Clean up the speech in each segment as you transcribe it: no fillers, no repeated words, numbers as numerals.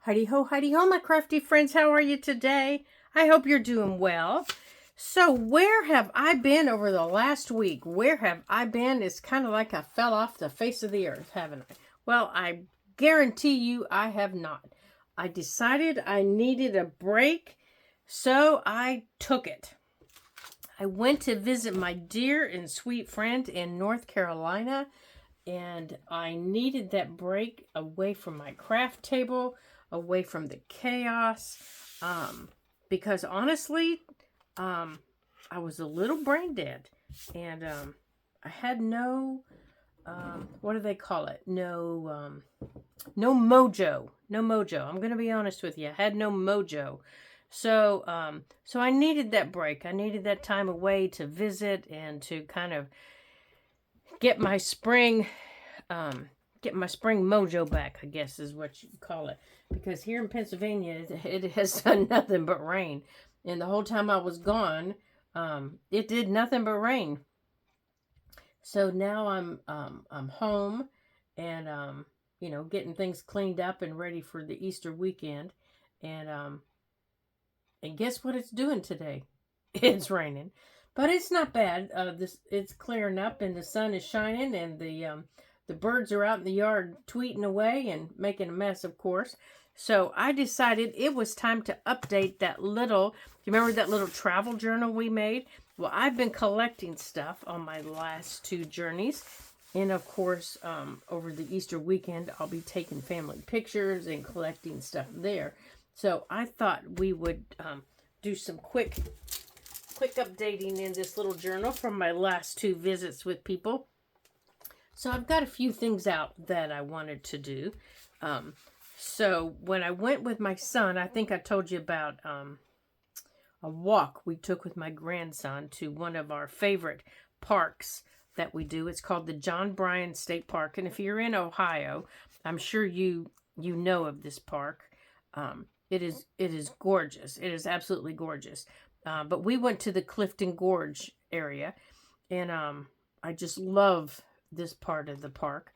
Heidi ho, my crafty friends. How are you today? I hope you're doing well. So, where have I been over the last week? Where have I been? It's kind of like I fell off the face of the earth, haven't I? Well, I guarantee you I have not. I decided I needed a break, so I took it. I went to visit my dear and sweet friend in North Carolina, and I needed that break away from my craft table, away from the chaos, because honestly, I was a little brain dead, and I had no, what do they call it? No mojo, no mojo. I'm gonna be honest with you. I had no mojo. So I needed that break. I needed that time away to visit and to kind of get my spring get my spring mojo back, I guess is what you call it. Because here in Pennsylvania, it has done nothing but rain. And the whole time I was gone, it did nothing but rain. So now I'm home and getting things cleaned up and ready for the Easter weekend. And guess what it's doing today? It's raining. But it's not bad. It's clearing up and the sun is shining and the birds are out in the yard tweeting away and making a mess, of course. So I decided it was time to update that little, you remember that little travel journal we made? Well, I've been collecting stuff on my last two journeys. And of course, over the Easter weekend, I'll be taking family pictures and collecting stuff there. So I thought we would do some quick updating in this little journal from my last two visits with people. So I've got a few things out that I wanted to do. So when I went with my son, I think I told you about a walk we took with my grandson to one of our favorite parks that we do. It's called the John Bryan State Park. And if you're in Ohio, I'm sure you know of this park. It is gorgeous. It is absolutely gorgeous. But we went to the Clifton Gorge area, and I just love this part of the park.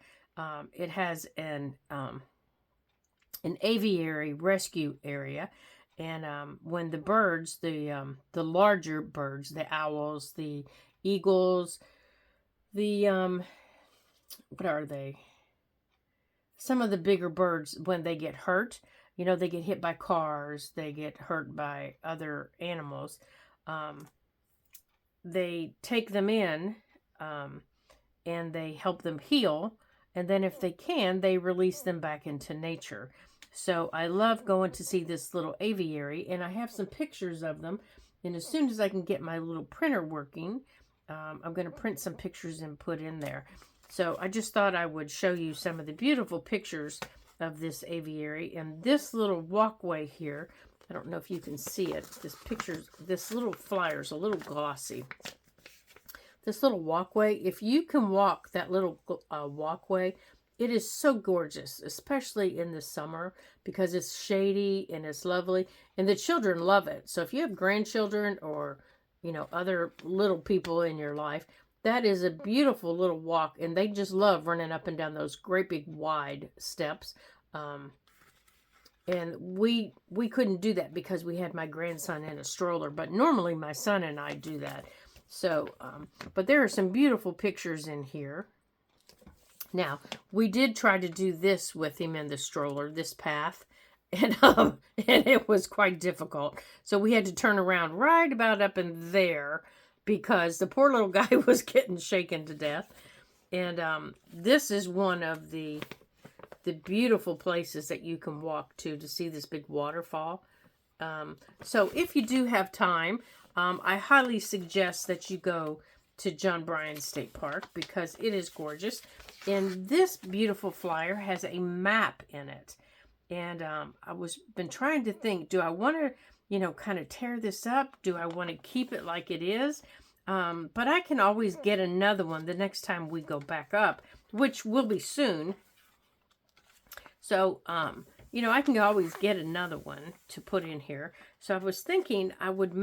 It has an aviary rescue area, and when the birds, the larger birds, the owls, the eagles, the what are they? Some of the bigger birds, when they get hurt, they get hit by cars, they get hurt by other animals. They take them in and they help them heal. And then if they can, they release them back into nature. So I love going to see this little aviary, and I have some pictures of them. And as soon as I can get my little printer working, I'm going to print some pictures and put in there. So I just thought I would show you some of the beautiful pictures of this aviary. And this little walkway here, I don't know if you can see it. This little flyer is a little glossy. This little walkway, if you can walk that little walkway, it is so gorgeous, especially in the summer, because it's shady and it's lovely. And the children love it. So if you have grandchildren or, other little people in your life, that is a beautiful little walk, and they just love running up and down those great big wide steps. And we couldn't do that because we had my grandson in a stroller, but normally my son and I do that. So, but there are some beautiful pictures in here. Now, we did try to do this with him in the stroller, this path, and it was quite difficult. So we had to turn around right about up in there, because the poor little guy was getting shaken to death. And this is one of the beautiful places that you can walk to see this big waterfall. So if you do have time, I highly suggest that you go to John Bryan State Park, because it is gorgeous. And this beautiful flyer has a map in it. And I was been trying to think, do I want to, kind of tear this up? Do I want to keep it like it is? But I can always get another one the next time we go back up, which will be soon. So, I can always get another one to put in here. So I was thinking I would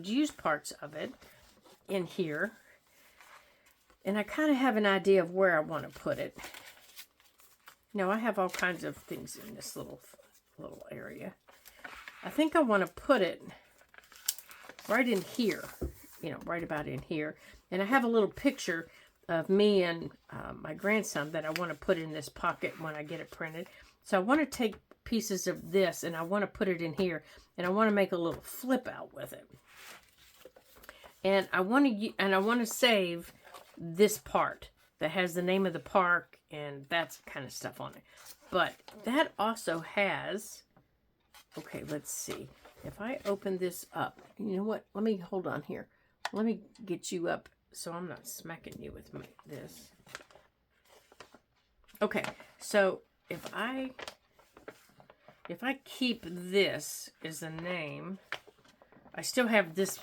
use parts of it in here. And I kind of have an idea of where I want to put it. I have all kinds of things in this little little area. I think I want to put it right in here, you know, right about in here. And I have a little picture of me and my grandson that I want to put in this pocket when I get it printed. So I want to take pieces of this and I want to put it in here, and I want to make a little flip out with it. And I want to save this part that has the name of the park and that kind of stuff on it. But that also has, okay, let's see. If I open this up, you know what? Let me hold on here. Let me get you up so I'm not smacking you with this. Okay, so if I keep this as the name, I still have this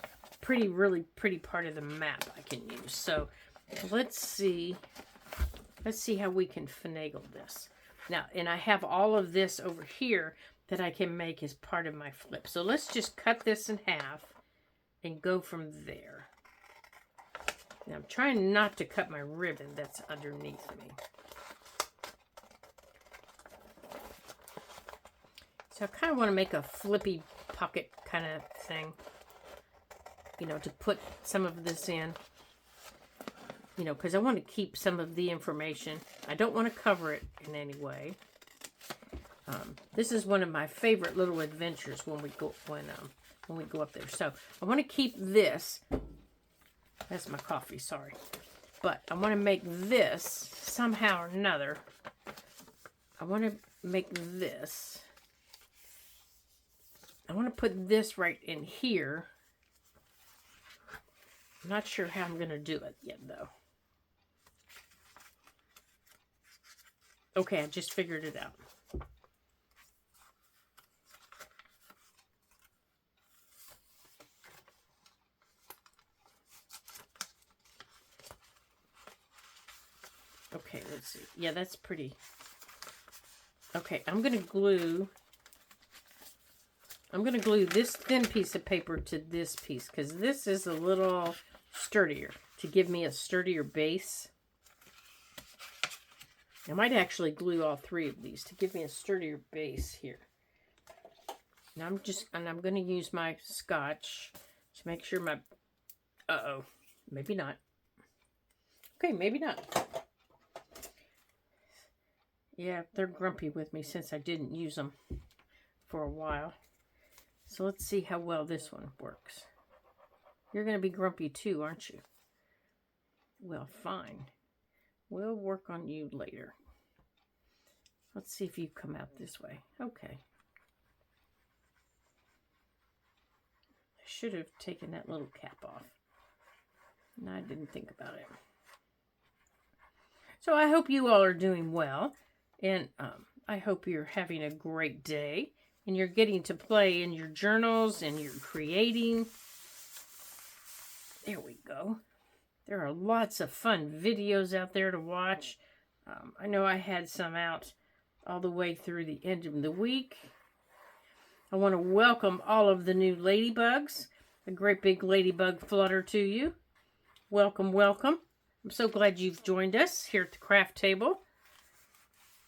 really pretty part of the map I can use. So let's see how we can finagle this. Now, and I have all of this over here that I can make as part of my flip. So let's just cut this in half and go from there. Now I'm trying not to cut my ribbon that's underneath me. So I kind of want to make a flippy pocket kind of thing, you know, to put some of this in, you know, because I want to keep some of the information. I don't want to cover it in any way. This is one of my favorite little adventures when we go up there. So I want to keep this. That's my coffee, sorry. But I want to make this somehow or another. I want to make this. I want to put this right in here. I'm not sure how I'm going to do it yet, though. Okay, I just figured it out. Okay, let's see. Yeah, that's pretty. Okay, I'm going to glue this thin piece of paper to this piece because this is a little sturdier, to give me a sturdier base. I might actually glue all three of these to give me a sturdier base here. Now I'm going to use my Scotch to make sure my, maybe not. Okay, maybe not. Yeah, they're grumpy with me since I didn't use them for a while. So let's see how well this one works. You're going to be grumpy too, aren't you? Well, fine. We'll work on you later. Let's see if you come out this way. Okay. I should have taken that little cap off. And I didn't think about it. So I hope you all are doing well. And I hope you're having a great day. And you're getting to play in your journals and you're creating. There we go. There are lots of fun videos out there to watch. I know I had some out all the way through the end of the week. I want to welcome all of the new ladybugs. A great big ladybug flutter to you. Welcome, welcome. I'm so glad you've joined us here at the craft table.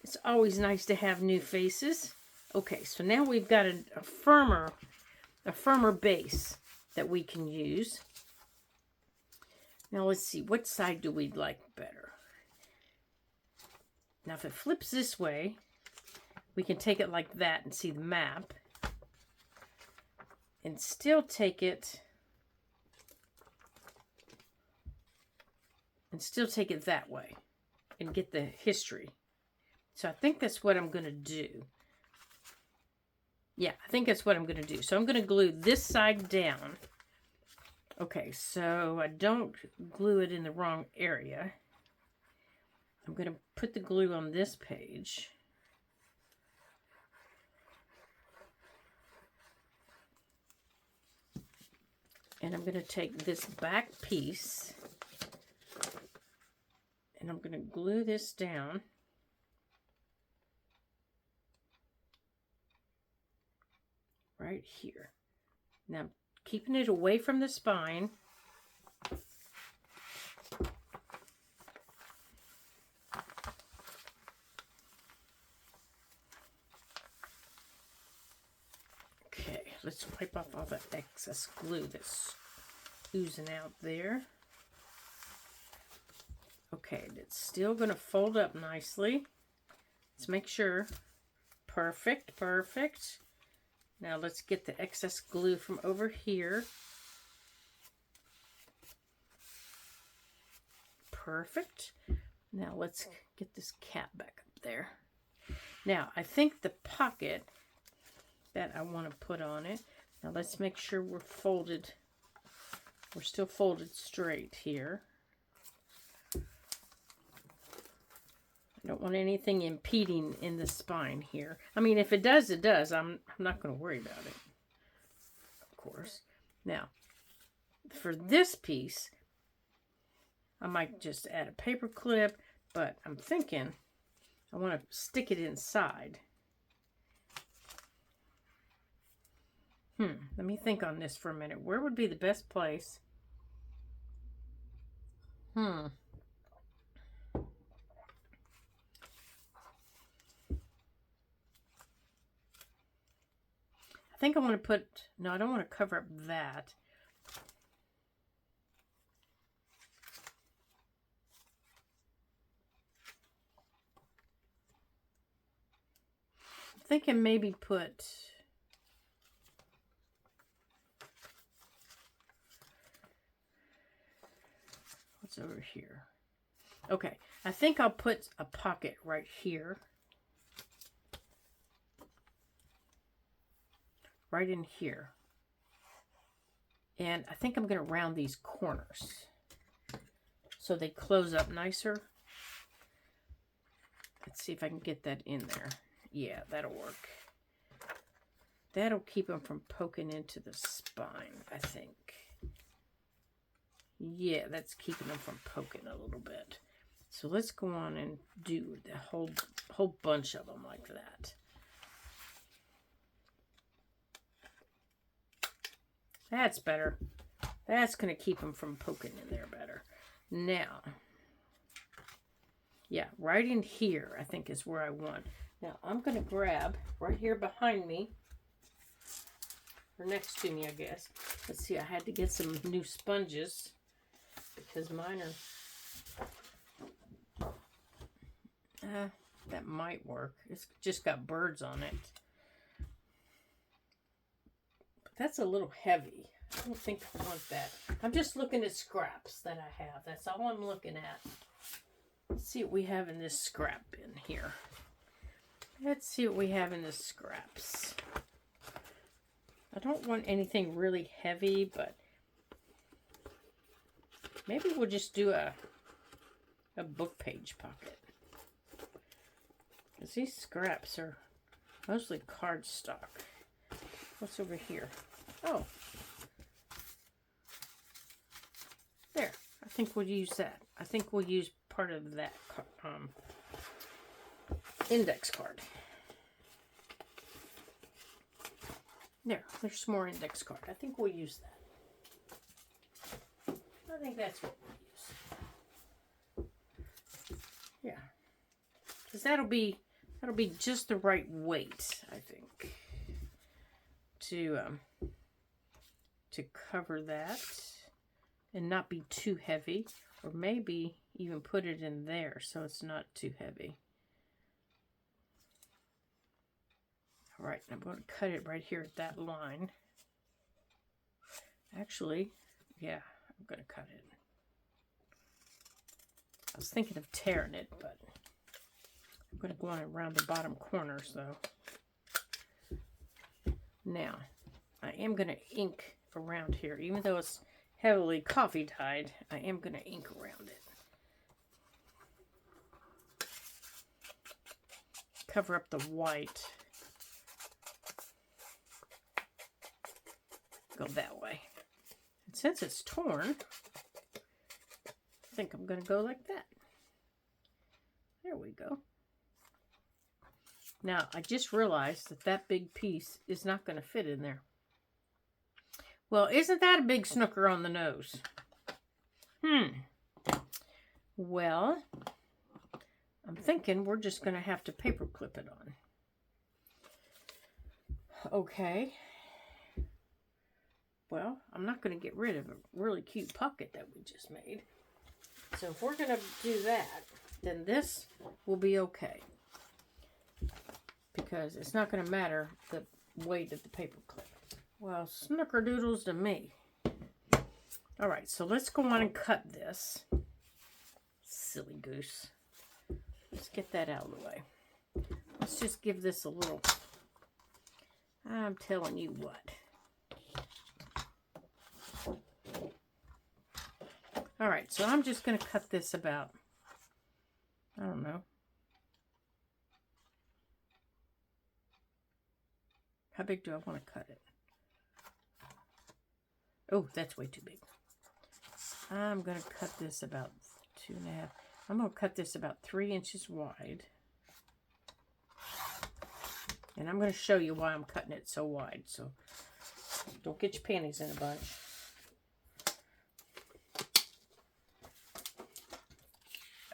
It's always nice to have new faces. Okay, so now we've got a firmer base that we can use. Now let's see, what side do we like better? Now if it flips this way, we can take it like that and see the map. And still take it that way and get the history. So I think that's what I'm going to do. Yeah, I think that's what I'm going to do. So I'm going to glue this side down. Okay, so I don't glue it in the wrong area. I'm going to put the glue on this page. And I'm going to take this back piece and I'm going to glue this down. Right here. Now, keeping it away from the spine. let's wipe off all that excess glue that's oozing out there. Okay, it's still going to fold up nicely. Let's make sure. Perfect, perfect. Now let's get the excess glue from over here. Perfect. Now let's get this cap back up there. Now I think the pocket that I want to put on it. Now let's make sure we're folded. We're still folded straight here. I don't want anything impeding in the spine here. I mean, if it does, it does. I'm not going to worry about it, of course. Now, for this piece, I might just add a paper clip, but I'm thinking I want to stick it inside. Let me think on this for a minute. Where would be the best place? I think I want to put, no, I don't want to cover up that. I'm thinking maybe put, what's over here? Okay, I think I'll put a pocket right here. Right in here. And I think I'm going to round these corners so they close up nicer. Let's see if I can get that in there. Yeah, that'll work. That'll keep them from poking into the spine, I think. Yeah, that's keeping them from poking a little bit. So let's go on and do the whole bunch of them like that. That's better. That's going to keep them from poking in there better. Now, yeah, right in here, I think is where I want. Now, I'm going to grab right here behind me, or next to me, I guess. Let's see, I had to get some new sponges because mine are, that might work. It's just got birds on it. That's a little heavy. I don't think I want that. I'm just looking at scraps that I have. That's all I'm looking at. Let's see what we have in this scrap bin here. Let's see what we have in the scraps. I don't want anything really heavy, but maybe we'll just do a book page pocket. Because these scraps are mostly cardstock. What's over here? Oh. There. I think we'll use that. I think we'll use part of that index card. There's some more index card. I think we'll use that. I think that's what we'll use. Yeah. Because that'll be just the right weight, I think. To cover that and not be too heavy, or maybe even put it in there so it's not too heavy. All right, I'm going to cut it right here at that line. Actually, yeah, I'm going to cut it. I was thinking of tearing it, but I'm going to go on around the bottom corners though. Now, I am going to ink around here. Even though it's heavily coffee dyed, I am going to ink around it. Cover up the white. Go that way. And since it's torn, I think I'm going to go like that. There we go. Now, I just realized that that big piece is not going to fit in there. Well, isn't that a big snooker on the nose? Well, I'm thinking we're just going to have to paper clip it on. Okay. well, I'm not going to get rid of a really cute pocket that we just made. So if we're going to do that, then this will be okay. Because it's not going to matter the weight of the paper clip. Well, snickerdoodles to me. Alright, so let's go on and cut this. Silly goose. Let's get that out of the way. Let's just give this a little... I'm telling you what. Alright, so I'm just going to cut this about, I don't know. How big do I want to cut it? Oh, that's way too big. I'm going to cut this about 2.5. I'm going to cut this about 3 inches wide. And I'm going to show you why I'm cutting it so wide. So don't get your panties in a bunch.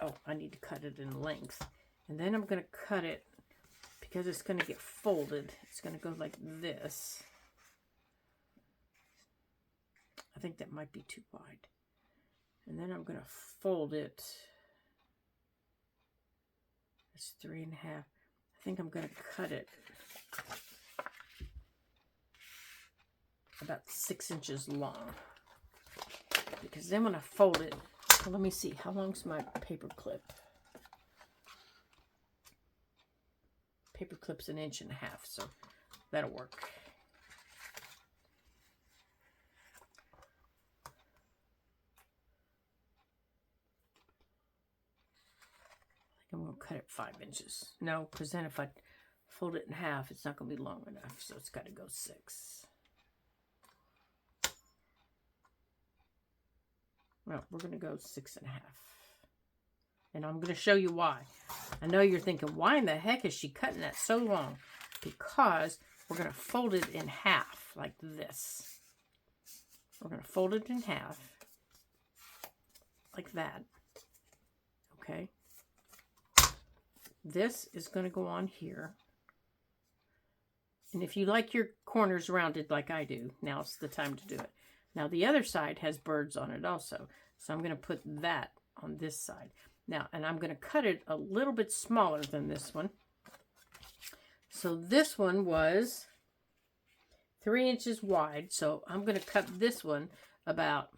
Oh, I need to cut it in length. And then I'm going to cut it, because it's going to get folded. It's going to go like this. I think that might be too wide. And then I'm going to fold it. It's 3.5. I think I'm going to cut it about 6 inches long. Because then when I fold it, well, let me see, how long's my paper clip? Paper clip's 1.5 inches, so that'll work. I think I'm going to cut it 5 inches. No, because then if I fold it in half, it's not going to be long enough, so it's got to go 6. Well, we're going to go 6.5. And I'm going to show you why. I know you're thinking, why in the heck is she cutting that so long? Because we're going to fold it in half, like this. We're going to fold it in half, like that. Okay? This is going to go on here. And if you like your corners rounded like I do, now's the time to do it. Now, the other side has birds on it also. So I'm going to put that on this side. Now, and I'm going to cut it a little bit smaller than this one. So this one was 3 inches wide. So I'm going to cut this one about,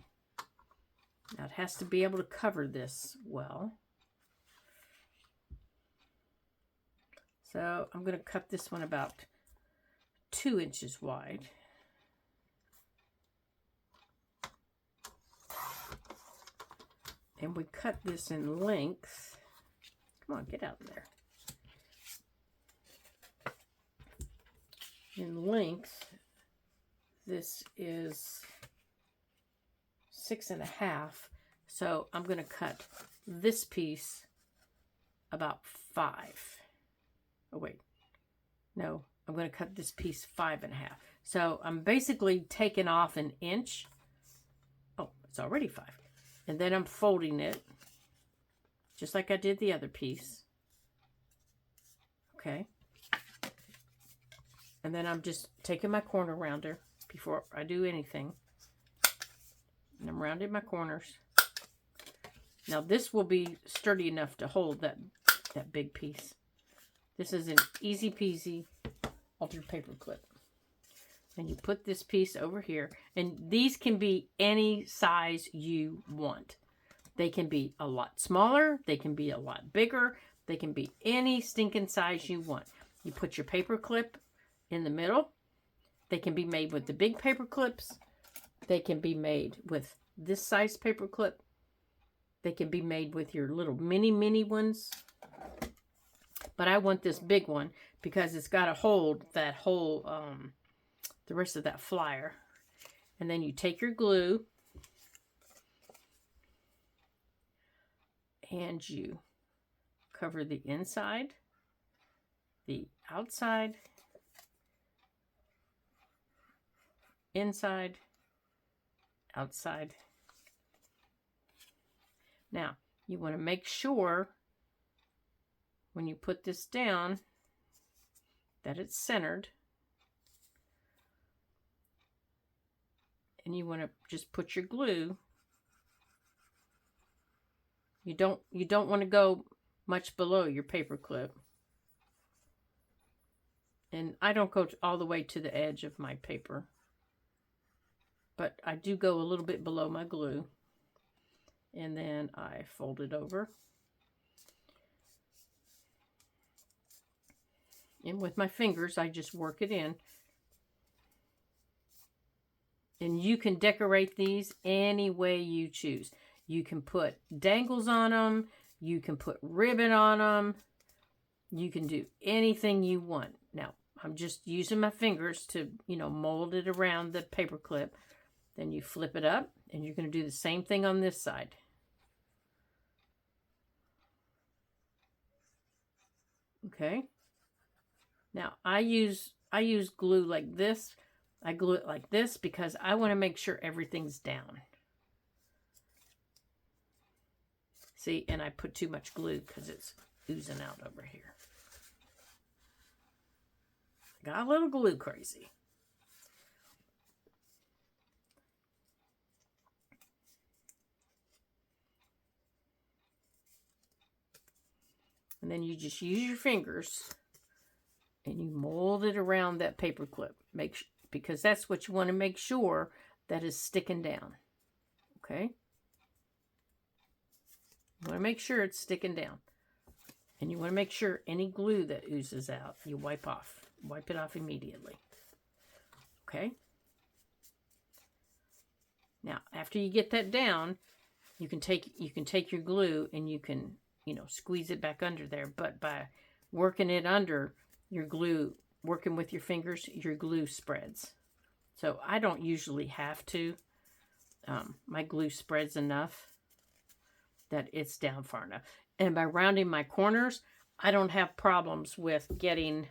now it has to be able to cover this well. So I'm going to cut this one about 2 inches wide. And we cut this in length. Come on, get out there. In length, this is 6.5. So I'm going to cut this piece about 5. Oh, wait. No, I'm going to cut this piece 5.5. So I'm basically taking off 1 inch. Oh, it's already 5. And then I'm folding it, just like I did the other piece. Okay. And then I'm just taking my corner rounder before I do anything. And I'm rounding my corners. Now this will be sturdy enough to hold that big piece. This is an easy peasy altered paper clip. And you put this piece over here. And these can be any size you want. They can be a lot smaller. They can be a lot bigger. They can be any stinking size you want. You put your paper clip in the middle. They can be made with the big paper clips. They can be made with this size paper clip. They can be made with your little mini ones. But I want this big one because it's got to hold that whole... the rest of that flyer. And then you take your glue and you cover the inside, the outside, inside, outside. Now, you want to make sure when you put this down that it's centered. and you want to just put your glue. You don't want to go much below your paper clip. And I don't go all the way to the edge of my paper, but I do go a little bit below my glue. And then I fold it over. And with my fingers, I just work it in. And you can decorate these any way you choose. You can put dangles on them. You can put ribbon on them. You can do anything you want. Now, I'm just using my fingers to, mold it around the paper clip. Then you flip it up, and you're going to do the same thing on this side. Okay. Now, I use glue like this. I glue it like this because I want to make sure everything's down. See, and I put too much glue because it's oozing out over here. Got a little glue crazy. And then you just use your fingers and you mold it around that paper clip. Because that's what you want to make sure that is sticking down. Okay? You want to make sure it's sticking down. And you want to make sure any glue that oozes out, you wipe off. Wipe it off immediately. Okay? Now, after you get that down, you can take your glue and you can, squeeze it back under there. But by working it under, your glue, working with your fingers, your glue spreads. So I don't usually have to. My glue spreads enough that it's down far enough. And by rounding my corners, I don't have problems with getting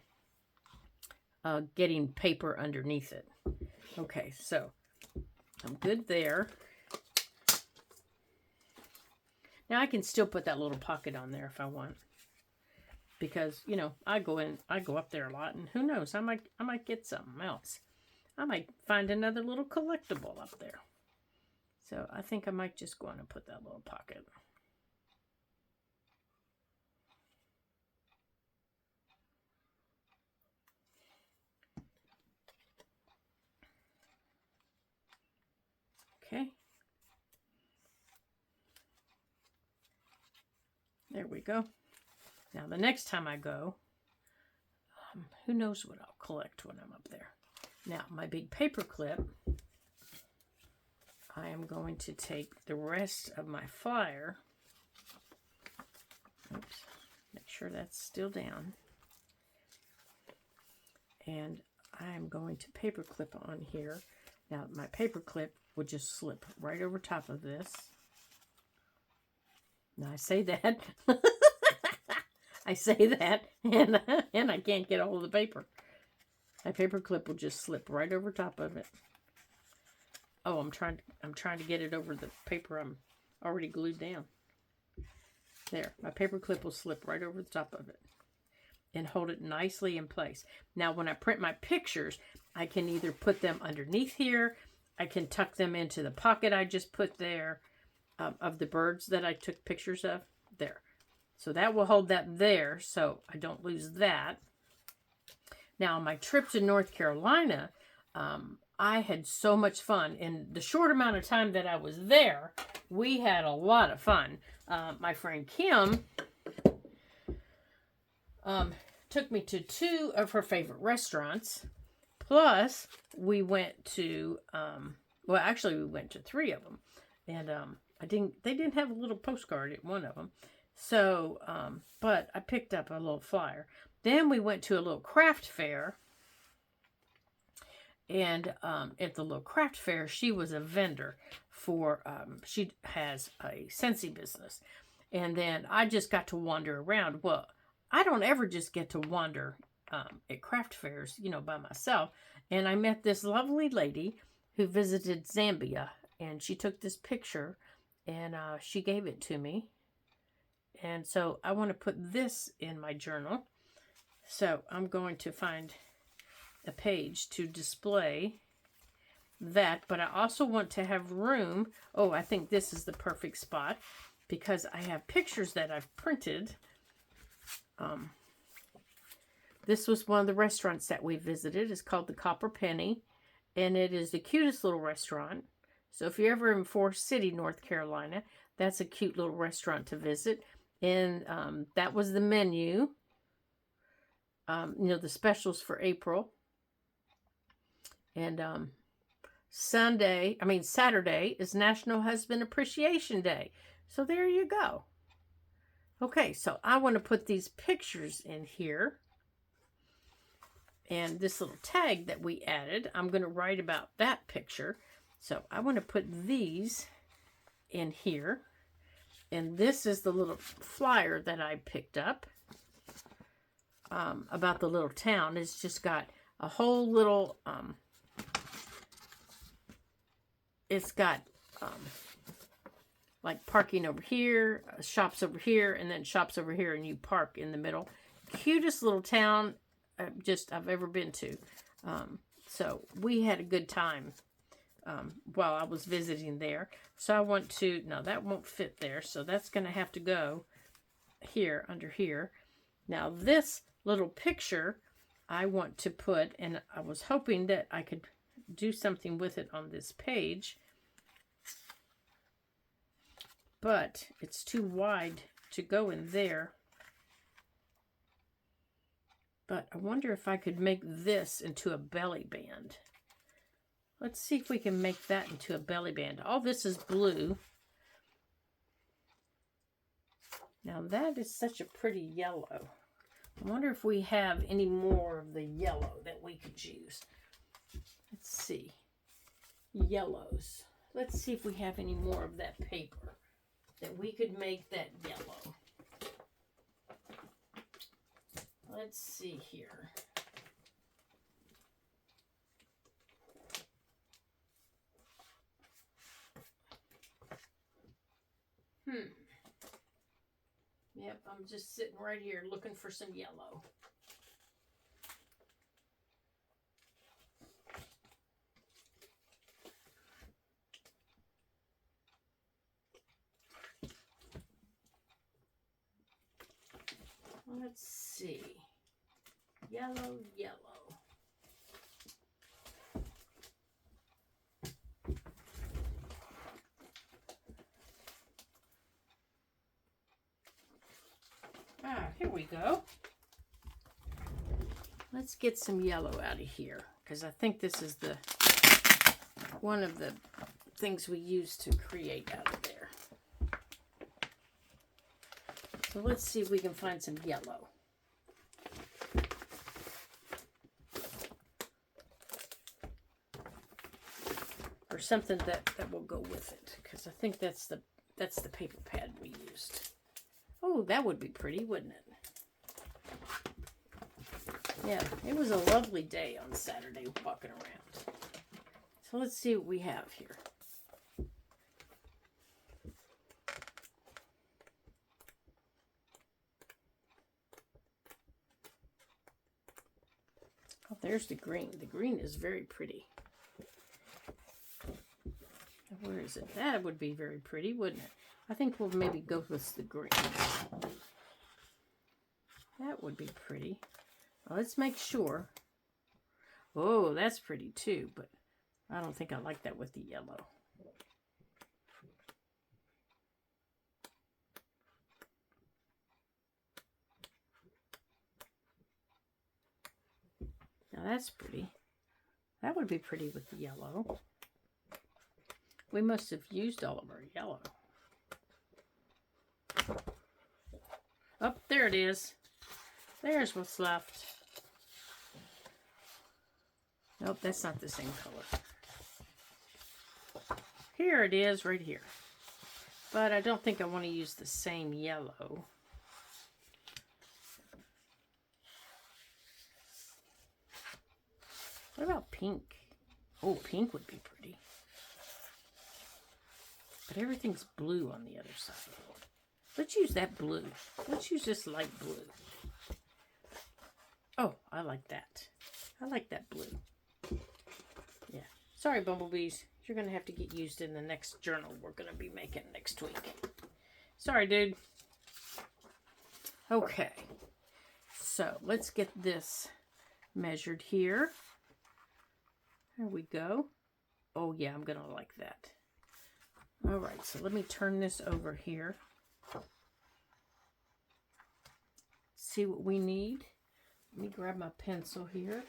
paper underneath it. Okay, so I'm good there. Now I can still put that little pocket on there if I want. Because, I go up there a lot, and who knows, I might get something else. I might find another little collectible up there. So I think I might just go on and put that little pocket. Okay. There we go. Now, the next time I go, who knows what I'll collect when I'm up there. Now, my big paper clip, I am going to take the rest of my flyer. Oops, make sure that's still down. And I'm going to paper clip on here. Now, my paper clip would just slip right over top of this. Now, I say that. I say that, and I can't get all of the paper. My paper clip will just slip right over top of it. Oh, I'm trying to get it over the paper I'm already glued down. There, my paper clip will slip right over the top of it and hold it nicely in place. Now, when I print my pictures, I can either put them underneath here. I can tuck them into the pocket I just put there of the birds that I took pictures of. There. So that will hold that there so I don't lose that. Now, my trip to North Carolina, I had so much fun. In the short amount of time that I was there, we had a lot of fun. My friend Kim took me to 2 of her favorite restaurants. Plus, we went to, well, actually, we went to 3 of them. And they didn't have a little postcard at one of them. So, but I picked up a little flyer. Then we went to a little craft fair. And at the little craft fair, she was a vendor for, she has a Scentsy business. And then I just got to wander around. Well, I don't ever just get to wander at craft fairs, by myself. And I met this lovely lady who visited Zambia. And she took this picture and she gave it to me. And so I want to put this in my journal. So I'm going to find a page to display that, but I also want to have room. Oh, I think this is the perfect spot because I have pictures that I've printed. This was one of the restaurants that we visited. It's called the Copper Penny, and it is the cutest little restaurant. So if you're ever in Forest City, North Carolina, that's a cute little restaurant to visit. And that was the menu. The specials for April. And Saturday is National Husband Appreciation Day. So there you go. Okay, so I want to put these pictures in here. And this little tag that we added, I'm going to write about that picture. So I want to put these in here. And this is the little flyer that I picked up about the little town. It's just got a whole little, it's got like parking over here, shops over here, and then shops over here, and you park in the middle. Cutest little town I've ever been to. So we had a good time while I was visiting there. So I want to, no, that won't fit there. So that's going to have to go here, under here. Now this little picture I want to put, and I was hoping that I could do something with it on this page, but it's too wide to go in there. But I wonder if I could make this into a belly band. Let's see if we can make that into a belly band. All this is blue. Now that is such a pretty yellow. I wonder if we have any more of the yellow that we could use. Let's see. Yellows. Let's see if we have any more of that paper that we could make that yellow. Let's see here. Yep, I'm just sitting right here looking for some yellow. Let's see. Yellow, yellow. Here we go. Let's get some yellow out of here, because I think this is one of the things we use to create out of there. So let's see if we can find some yellow. Or something that will go with it, because I think that's the paper pad we used. Oh, that would be pretty, wouldn't it? Yeah, it was a lovely day on Saturday walking around. So let's see what we have here. Oh, there's the green. The green is very pretty. Where is it? That would be very pretty, wouldn't it? I think we'll maybe go with the green. That would be pretty. Well, let's make sure. Oh, that's pretty too, but I don't think I like that with the yellow. Now that's pretty. That would be pretty with the yellow. We must have used all of our yellow. Oh, there it is. There's what's left. Nope, that's not the same color. Here it is, right here. But I don't think I want to use the same yellow. What about pink? Oh, pink would be pretty. But everything's blue on the other side. Let's use that blue. Let's use this light blue. Oh, I like that. I like that blue. Yeah, Sorry, bumblebees. You're going to have to get used in the next journal we're going to be making next week. Sorry, dude. Okay. So, let's get this measured here. There we go. Oh, yeah, I'm going to like that. All right, so let me turn this over here. See what we need. Let me grab my pencil here.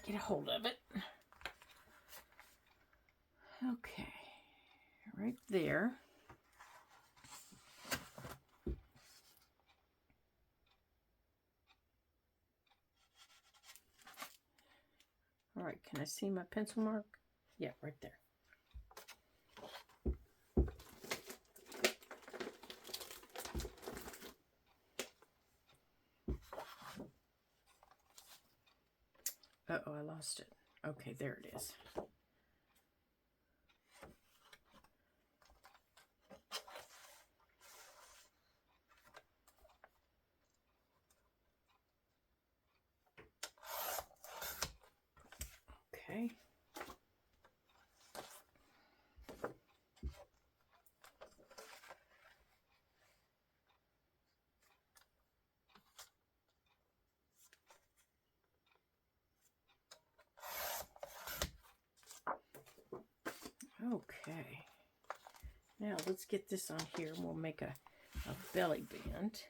Get a hold of it. Okay, right there. All right, can I see my pencil mark? Yeah, right there. Uh-oh, I lost it. Okay, there it is. Okay. Okay. Now let's get this on here and we'll make a belly band.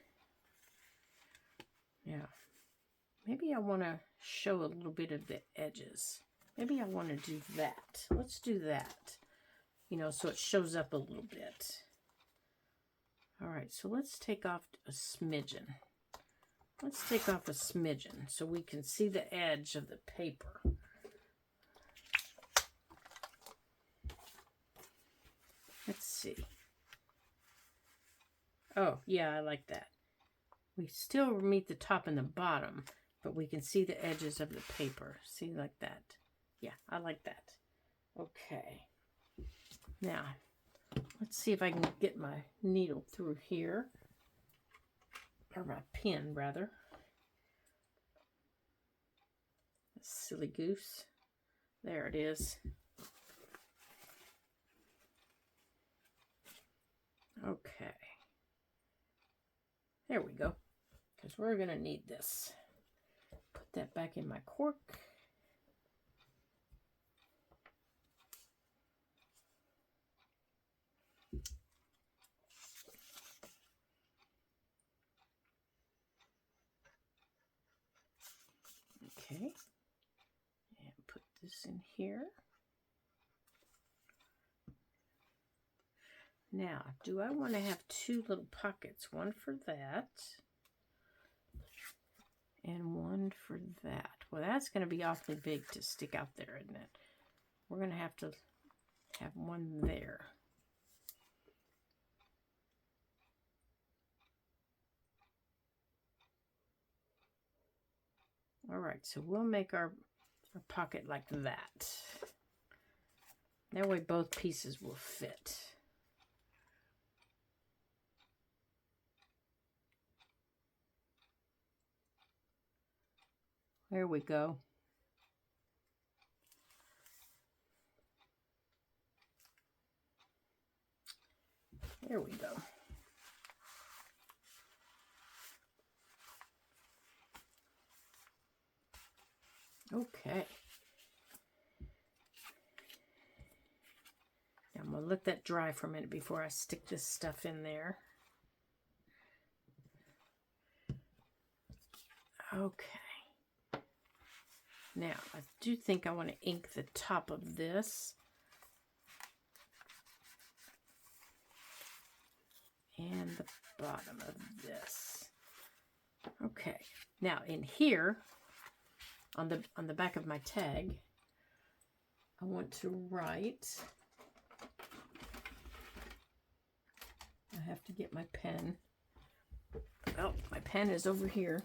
Yeah. Maybe I want to show a little bit of the edges. Maybe I want to do that. Let's do that. You know, so it shows up a little bit. All right, so let's take off a smidgen. Let's take off a smidgen so we can see the edge of the paper. Let's see. Oh, yeah, I like that. We still meet the top and the bottom, but we can see the edges of the paper. See, like that. Yeah, I like that. Okay. Now, let's see if I can get my needle through here. Or my pen, rather. Silly goose. There it is. Okay. There we go. Because we're going to need this. Put that back in my cork. Okay. And put this in here. Now, do I want to have two little pockets? One for that. And one for that. Well, that's going to be awfully big to stick out there, isn't it? We're going to have one there. All right, so we'll make our pocket like that. That way both pieces will fit. There we go. There we go. Okay. Now I'm going to let that dry for a minute before I stick this stuff in there. Okay. Now, I do think I want to ink the top of this. And the bottom of this. Okay. Now, in here, on the back of my tag, I want to write. I have to get my pen. Oh, my pen is over here.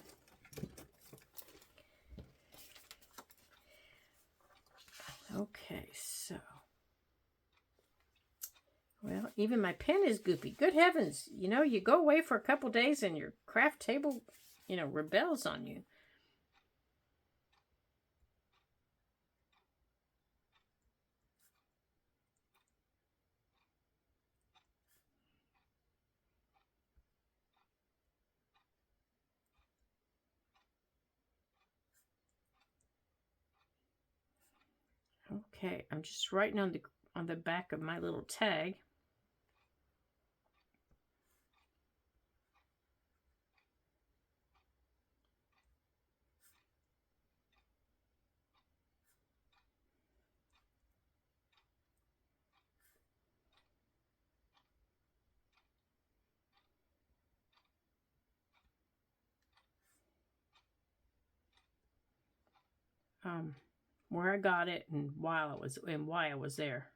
Okay, so. Well, even my pen is goopy. Good heavens. You know, you go away for a couple days and your craft table, you know, rebels on you. Okay, I'm just writing on the back of my little tag. Where I got it and why I was there.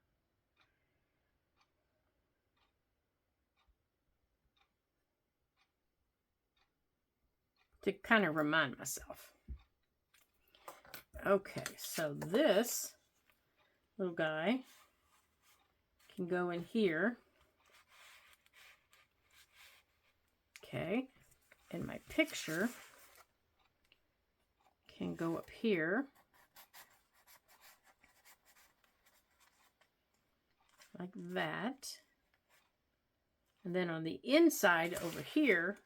To kind of remind myself. Okay, so this little guy can go in here. Okay, and my picture can go up here. Like that. And then on the inside over here,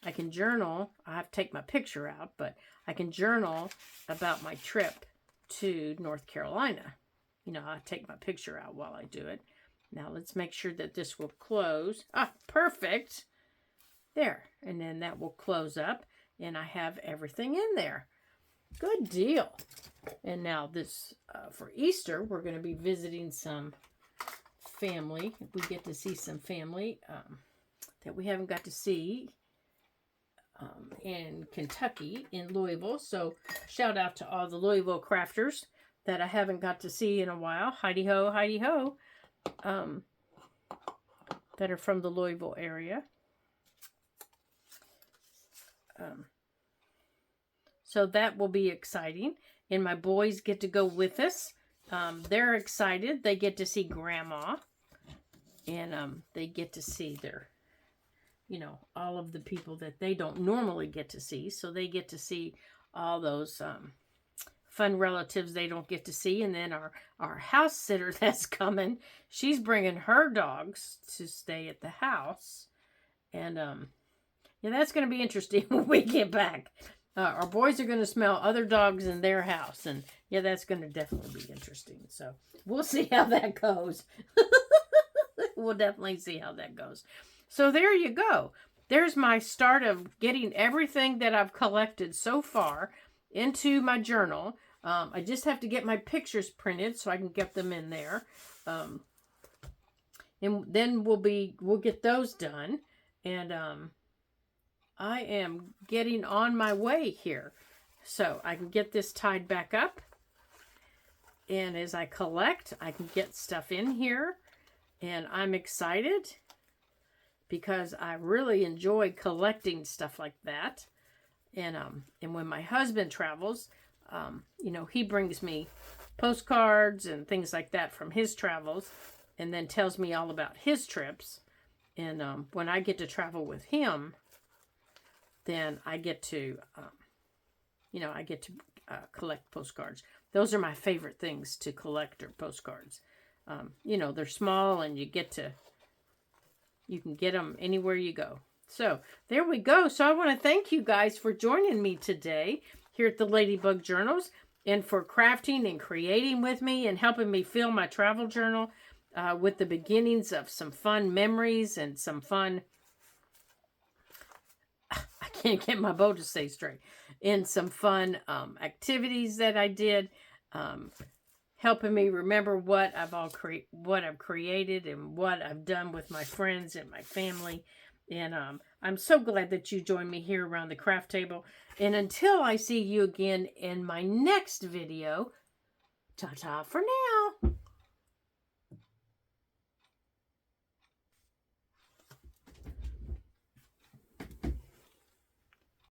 I can journal. I have to take my picture out, but I can journal about my trip to North Carolina. You know, I take my picture out while I do it. Now let's make sure that this will close. Ah, perfect. There. And then that will close up and I have everything in there. Good deal. And now this, for Easter, we're going to be visiting some family. We get to see some family that we haven't got to see in Kentucky, in Louisville. So shout out to all the Louisville crafters that I haven't got to see in a while. Heidi ho, Heidi ho. That are from the Louisville area. So that will be exciting. And my boys get to go with us. They're excited. They get to see Grandma. And they get to see their, you know, all of the people that they don't normally get to see. So they get to see all those fun relatives they don't get to see. And then our house sitter that's coming, she's bringing her dogs to stay at the house. And yeah, that's going to be interesting when we get back. Our boys are going to smell other dogs in their house. And yeah, that's going to definitely be interesting. So we'll see how that goes. We'll definitely see how that goes. So there you go. There's my start of getting everything that I've collected so far into my journal. I just have to get my pictures printed so I can get them in there. And then we'll get those done. And I am getting on my way here. So I can get this tied back up. And as I collect, I can get stuff in here. And I'm excited because I really enjoy collecting stuff like that. And when my husband travels, you know, he brings me postcards and things like that from his travels and then tells me all about his trips. And when I get to travel with him, then I get to, you know, I get to collect postcards. Those are my favorite things to collect, are postcards. You know, they're small and you can get them anywhere you go. So there we go. So I want to thank you guys for joining me today here at the Ladybug Journals and for crafting and creating with me and helping me fill my travel journal with the beginnings of some fun memories and some fun, I can't get my bow to stay straight, and some fun activities that I did. Helping me remember what I've created and what I've done with my friends and my family. And I'm so glad that you joined me here around the craft table. And until I see you again in my next video, ta-ta for now.